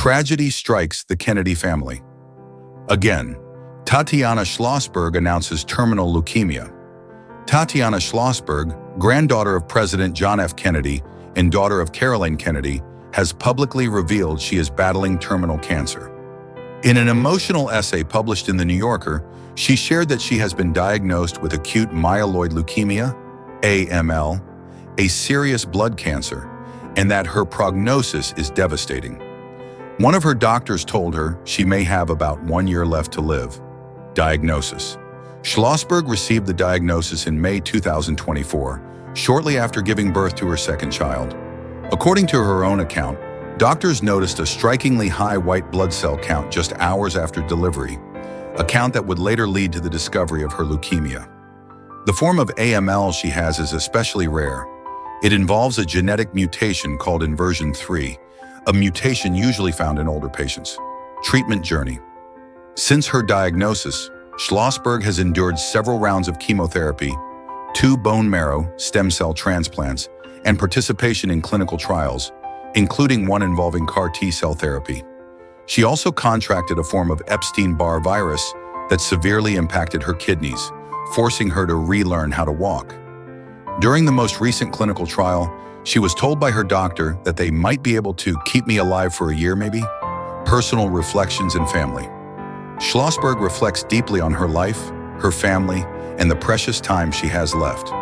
Tragedy strikes the Kennedy family. Again, Tatiana Schlossberg announces terminal leukemia. Tatiana Schlossberg, granddaughter of President John F. Kennedy and daughter of Caroline Kennedy, has publicly revealed she is battling terminal cancer. In an emotional essay published in The New Yorker, she shared that she has been diagnosed with acute myeloid leukemia, AML, a serious blood cancer, and that her prognosis is devastating. One of her doctors told her she may have about 1 year left to live. Diagnosis. Schlossberg received the diagnosis in May 2024, shortly after giving birth to her second child. According to her own account, doctors noticed a strikingly high white blood cell count just hours after delivery, a count that would later lead to the discovery of her leukemia. The form of AML she has is especially rare. It involves a genetic mutation called inversion 3, a mutation usually found in older patients. Treatment journey. Since her diagnosis, Schlossberg has endured several rounds of chemotherapy, 2 bone marrow stem cell transplants, and participation in clinical trials, including one involving CAR T-cell therapy. She also contracted a form of Epstein-Barr virus that severely impacted her kidneys, forcing her to relearn how to walk. During the most recent clinical trial, she was told by her doctor that they might be able to keep me alive for a year maybe. Personal reflections and family. Schlossberg reflects deeply on her life, her family, and the precious time she has left.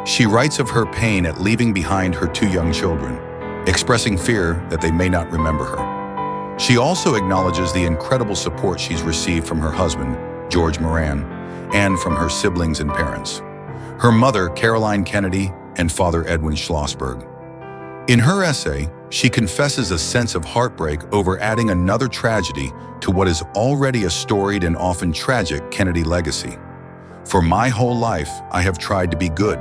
She writes of her pain at leaving behind her 2 young children, expressing fear that they may not remember her. She also acknowledges the incredible support she's received from her husband, George Moran, and from her siblings and parents, her mother, Caroline Kennedy, and father, Edwin Schlossberg. In her essay, she confesses a sense of heartbreak over adding another tragedy to what is already a storied and often tragic Kennedy legacy. For my whole life, I have tried to be good.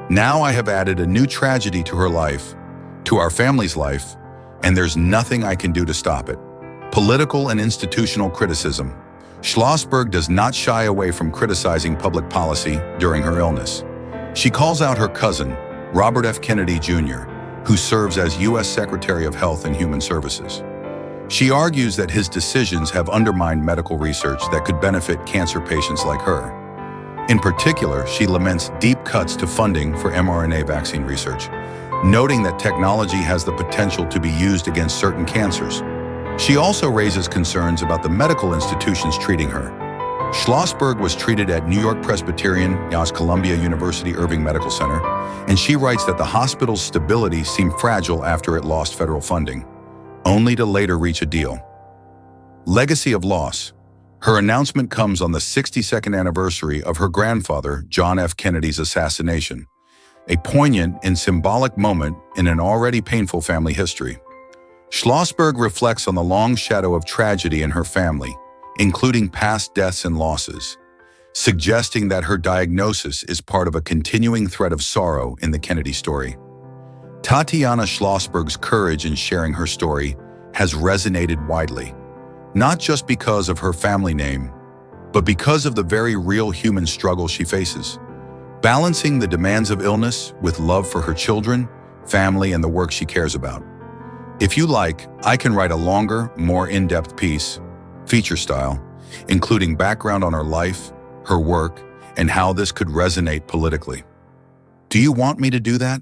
Now I have added a new tragedy to her life, to our family's life, and there's nothing I can do to stop it. Political and institutional criticism. Schlossberg does not shy away from criticizing public policy during her illness. She calls out her cousin, Robert F. Kennedy Jr., who serves as U.S. Secretary of Health and Human Services. She argues that his decisions have undermined medical research that could benefit cancer patients like her. In particular, she laments deep cuts to funding for mRNA vaccine research, noting that technology has the potential to be used against certain cancers. She also raises concerns about the medical institutions treating her. Schlossberg was treated at New York Presbyterian, Columbia University Irving Medical Center, and she writes that the hospital's stability seemed fragile after it lost federal funding, only to later reach a deal. Legacy of loss. Her announcement comes on the 62nd anniversary of her grandfather, John F. Kennedy's assassination, a poignant and symbolic moment in an already painful family history. Schlossberg reflects on the long shadow of tragedy in her family, including past deaths and losses, suggesting that her diagnosis is part of a continuing thread of sorrow in the Kennedy story. Tatiana Schlossberg's courage in sharing her story has resonated widely, not just because of her family name, but because of the very real human struggle she faces, balancing the demands of illness with love for her children, family, and the work she cares about. If you like, I can write a longer, more in-depth piece, feature style, including background on her life, her work, and how this could resonate politically. Do you want me to do that?